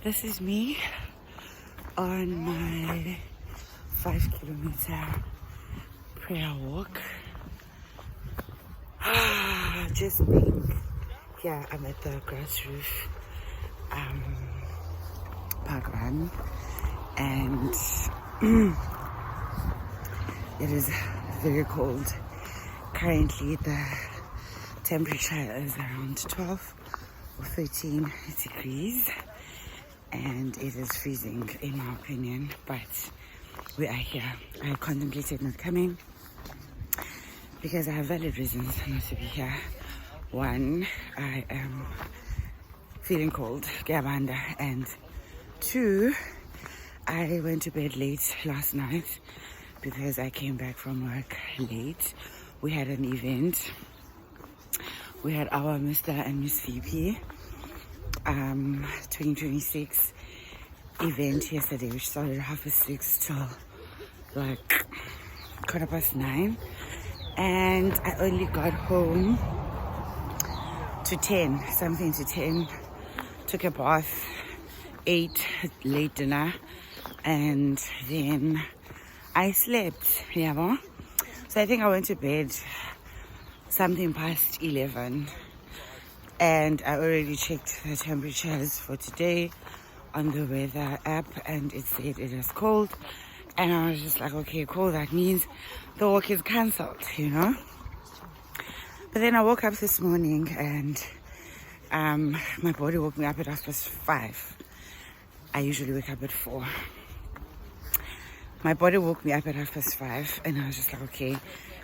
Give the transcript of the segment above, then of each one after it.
This is me on my 5-kilometer prayer walk. Just being here, I'm at the grassroof park run, and it is very cold. Currently the temperature is around 12 or 13 degrees, and it is freezing in my opinion, but we are here. I contemplated not coming because I have valid reasons not to be here. One, I am feeling cold, and two, I went to bed late last night because I came back from work late. We had an event. We had our Mr. and Miss VP 2026 event yesterday, which started 6:30 till like 9:15, and I only got home to 10. Took a bath, ate late dinner, and then I slept. Yeah, so I think I went to bed something past 11, and I already checked the temperatures for today on the weather app, and it said it is cold, and I was just like, okay, cool, that means the walk is cancelled, you know. But then I woke up this morning, and my body woke me up at 5:30. I usually wake up at 4. My body woke me up at 5:30, and I was just like, okay,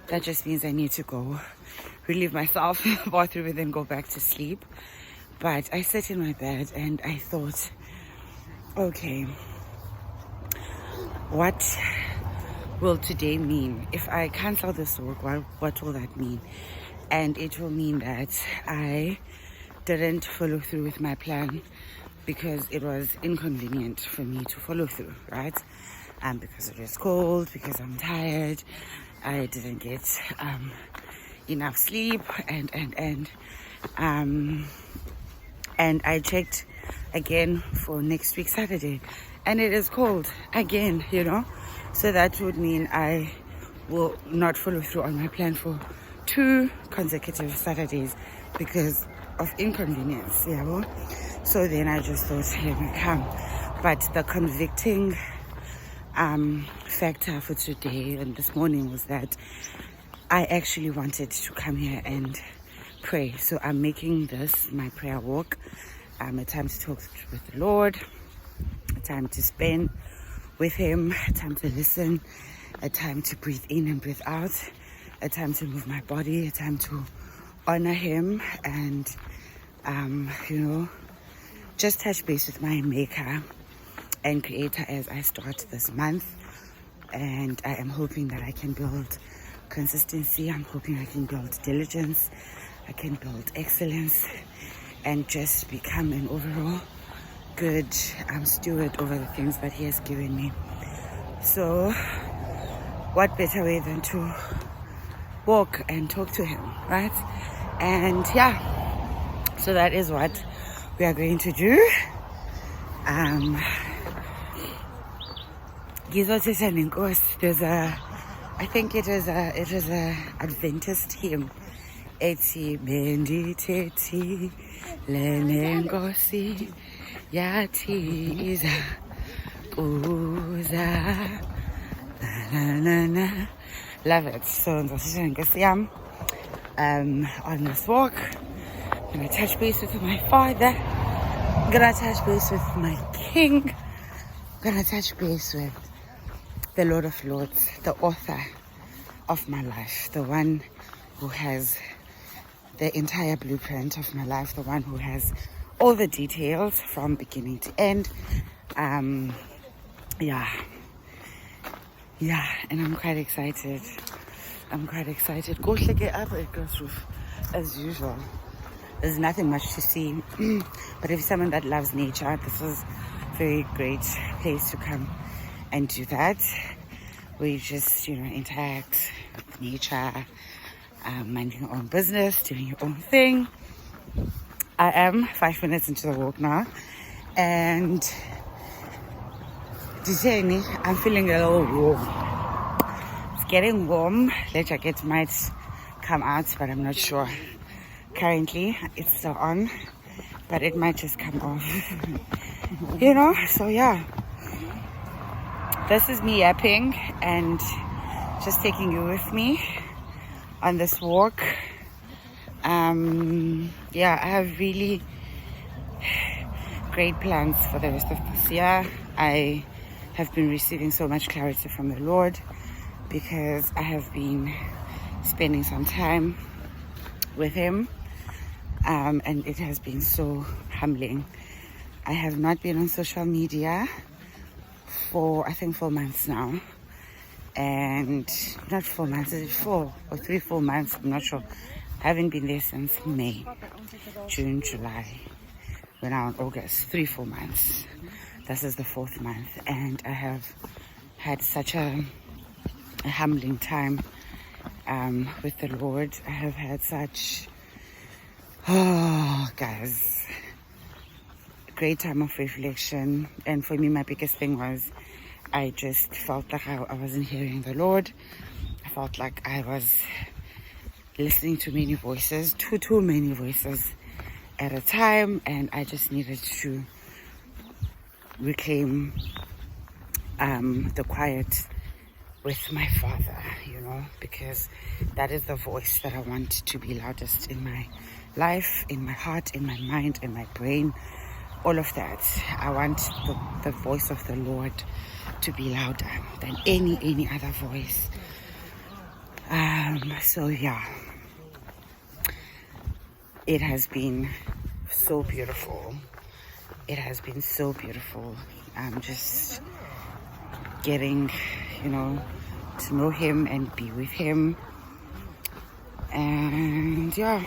that just means I need to go relieve myself in the bathroom and then go back to sleep. But I sat in my bed and I thought, okay, what will today mean? If I cancel this walk, what will that mean? And it will mean that I didn't follow through with my plan because it was inconvenient for me to follow through, right? Because it was cold, because I'm tired, I didn't get enough sleep, and I checked again for next week Saturday, and it is cold again, you know. So that would mean I will not follow through on my plan for 2 consecutive Saturdays because of inconvenience, yeah. Well, so then I just thought, let me come. But the convicting factor for today and this morning was that I actually wanted to come here and pray. So I'm making this my prayer walk, a time to talk with the Lord, a time to spend with him, a time to listen, a time to breathe in and breathe out, a time to move my body, a time to honor him, and you know, just touch base with my maker and creator as I start this month. And I am hoping that I can build consistency. I'm hoping I can build diligence. I can build excellence and just become an overall good steward over the things that he has given me. So what better way than to walk and talk to him, right? And yeah, so that is what we are going to do. There's I think it is a Adventist hymn. Eti benditeti lenengosi yatiza uza na na. Love it. So on this walk, I'm gonna touch base with my father. I'm gonna touch base with my king. I'm gonna touch base with the Lord of Lords, the author of my life, the one who has the entire blueprint of my life, the one who has all the details from beginning to end. Yeah, and I'm quite excited. Go check it up at Grassroof as usual. There's nothing much to see, but if you're someone that loves nature, this is a very great place to come and do that. We just, you know, interact with nature, minding your own business, doing your own thing. I am 5 minutes into the walk now, And I'm feeling a little warm. It's getting warm. The jacket might come out, but I'm not sure. Currently, it's still on, but it might just come off. So yeah. This is me yapping and just taking you with me on this walk. I have really great plans for the rest of this year. I have been receiving so much clarity from the Lord because I have been spending some time with Him, and it has been so humbling. I have not been on social media for I think 4 months now, and not 4 months, is it 4 or 4 months? I'm not sure. I haven't been there since May, June, July. We're now in August. 4 months. This is the 4th month, and I have had such a humbling time with the Lord. I have had such, guys, a great time of reflection. And for me, my biggest thing was I just felt like I wasn't hearing the Lord. I felt like I was listening to many voices, too many voices at a time, and I just needed to reclaim the quiet with my Father, because that is the voice that I want to be loudest in my life, in my heart, in my mind, in my brain, all of that. I want the voice of the Lord to be louder than any other voice. So yeah, it has been so beautiful. It has been so beautiful. Just getting, to know Him and be with Him. And yeah.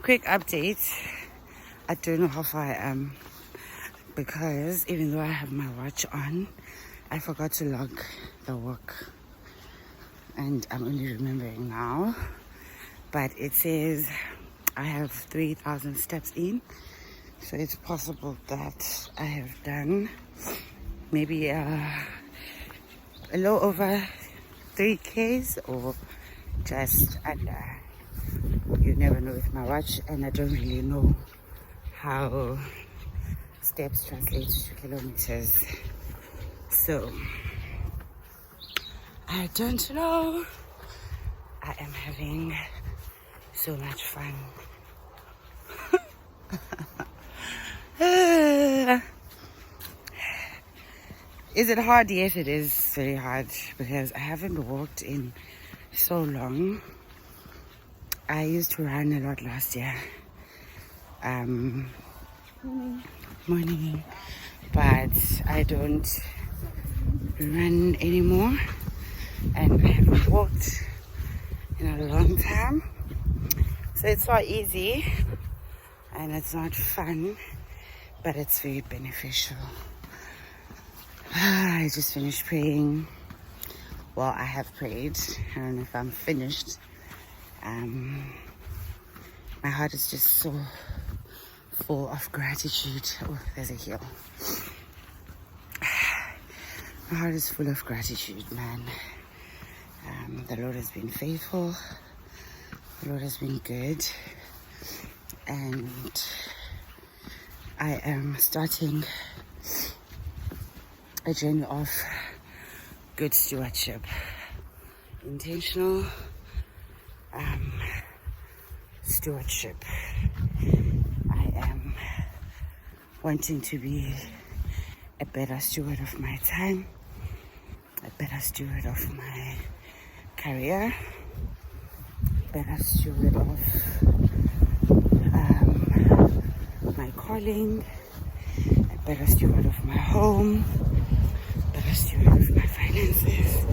Quick update. I don't know how far I am because even though I have my watch on, I forgot to log the walk. And I'm only remembering now. But it says I have 3,000 steps in. So it's possible that I have done maybe a little over 3Ks or just under. You never know with my watch, and I don't really know how steps translate to kilometers. So I don't know. I am having so much fun. Is it hard? Yes, it is very hard because I haven't walked in so long. I used to run a lot last year. Morning. But I don't run anymore, and I haven't walked in a long time. So it's not easy and it's not fun, but it's very beneficial. I just finished praying. Well, I have prayed. I don't know if I'm finished. My heart is just so full of gratitude. Oh, there's a hill. My heart is full of gratitude, man. The Lord has been faithful. The Lord has been good. And I am starting a journey of good stewardship. Intentional stewardship. I am wanting to be a better steward of my time, a better steward of my career, better steward of my calling, a better steward of my home, better steward of my finances,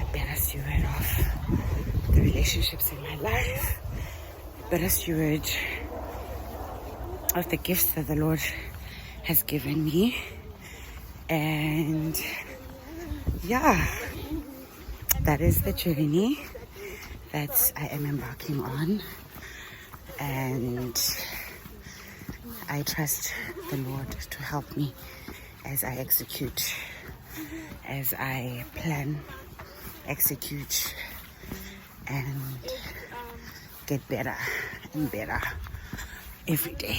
a better steward of the relationships in my life, a better steward of the gifts that the Lord has given me. And yeah, that is the journey that I am embarking on. And I trust the Lord to help me as I execute, as I plan, execute, and get better and better every day.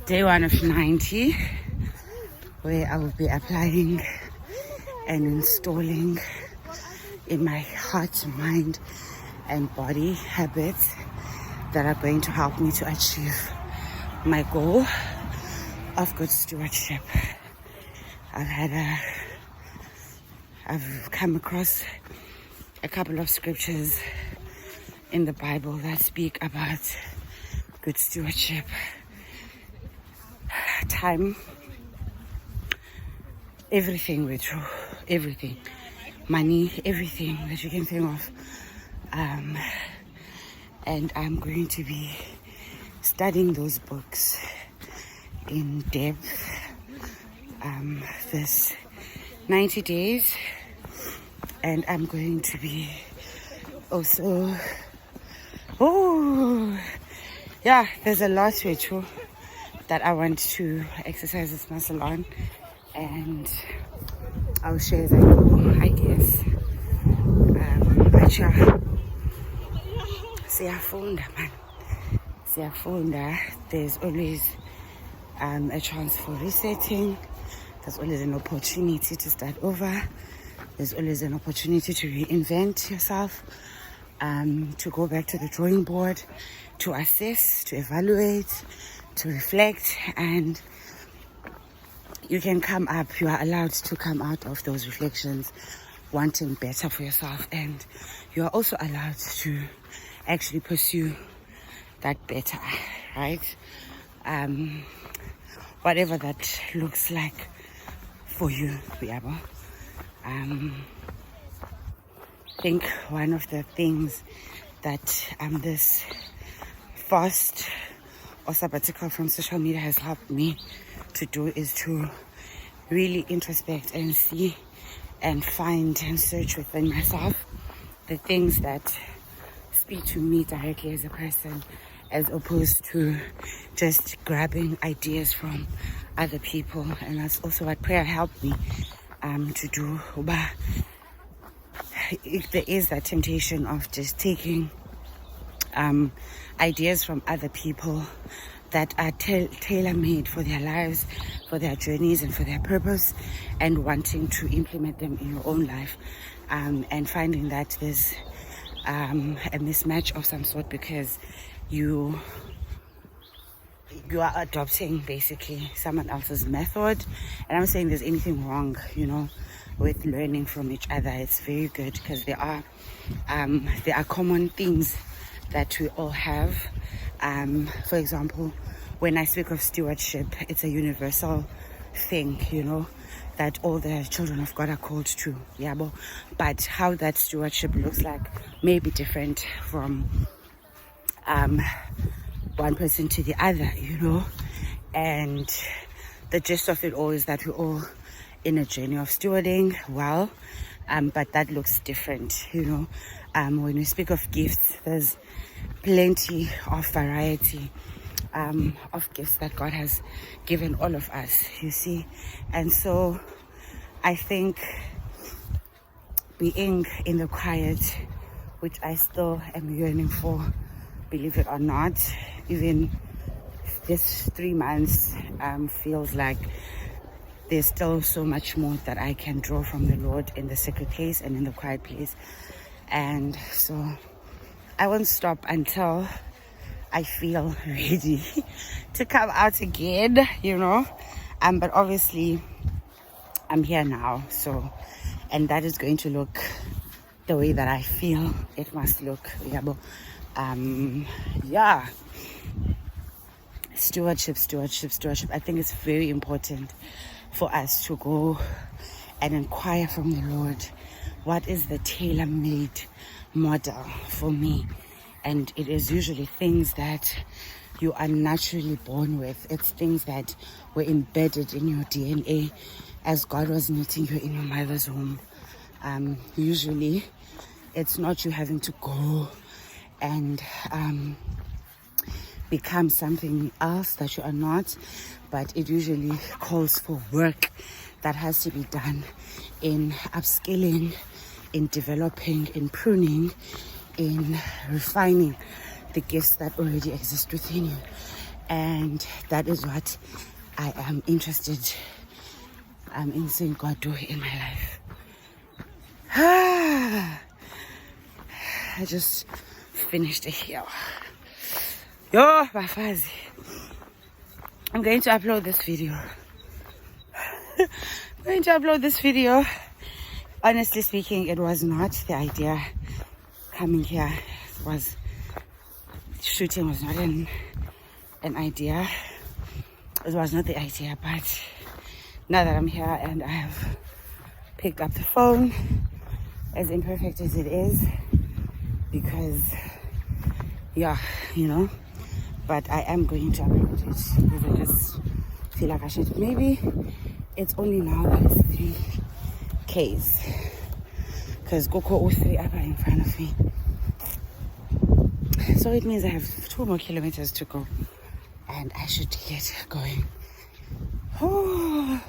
Day 1 of 90, where I will be applying and installing in my heart, mind, and body habits that are going to help me to achieve my goal of good stewardship. I've come across a couple of scriptures in the Bible that speak about good stewardship. Time, everything, Rachel, everything, money, everything that you can think of. And I'm going to be studying those books in depth this 90 days, and I'm going to be also there's a lot, Rachel, that I want to exercise this muscle on, and I'll share as I go, I guess. But yeah, siyafunda. There's always a chance for resetting. There's always an opportunity to start over. There's always an opportunity to reinvent yourself, to go back to the drawing board, to assess, to evaluate, to reflect, and you can come up, you are allowed to come out of those reflections wanting better for yourself, and you are also allowed to actually pursue that better, right? Whatever that looks like for you, Biabo. I think one of the things that this fast or sabbatical from social media has helped me to do is to really introspect and see and find and search within myself the things that speak to me directly as a person, as opposed to just grabbing ideas from other people. And that's also what prayer helped me to do. But if there is that temptation of just taking ideas from other people that are tailor-made for their lives, for their journeys, and for their purpose, and wanting to implement them in your own life, and finding that there's a mismatch of some sort because you are adopting basically someone else's method. And I'm saying there's anything wrong, with learning from each other. It's very good because there are common themes that we all have. For example, when I speak of stewardship, it's a universal thing, that all the children of God are called to. But how that stewardship looks like may be different from one person to the other, and the gist of it all is that we're all in a journey of stewarding well, but that looks different. When we speak of gifts, there's plenty of variety of gifts that God has given all of us, you see. And so I think being in the quiet, which I still am yearning for, believe it or not, even this 3 months feels like there's still so much more that I can draw from the Lord in the secret place and in the quiet place. And so I won't stop until I feel ready to come out again, but obviously I'm here now, so, and that is going to look the way that I feel it must look. Stewardship. I think it's very important for us to go and inquire from the Lord, what is the tailor-made model for me? And it is usually things that you are naturally born with. It's things that were embedded in your DNA as God was knitting you in your mother's womb. Usually it's not you having to go and become something else that you are not. But it usually calls for work that has to be done in upskilling, in developing, in pruning, in refining the gifts that already exist within you. And that is what I am interested in seeing God do in my life. I just finished a hill. Yo, Bafazi. I'm going to upload this video. Honestly speaking, it was not the idea coming here. Shooting was not an idea. It was not the idea, but now that I'm here and I have picked up the phone, as imperfect as it is, because but I am going to upload it because I just feel like I should. Maybe it's only now that it's 3Ks, because Goko 03 up in front of me, so it means I have 2 more kilometers to go and I should get going. Oh.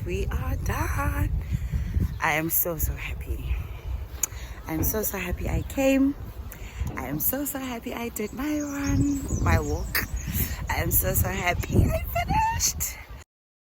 We are done. I am so happy. I'm so happy I came. I am so happy I did my walk. I am so happy I finished.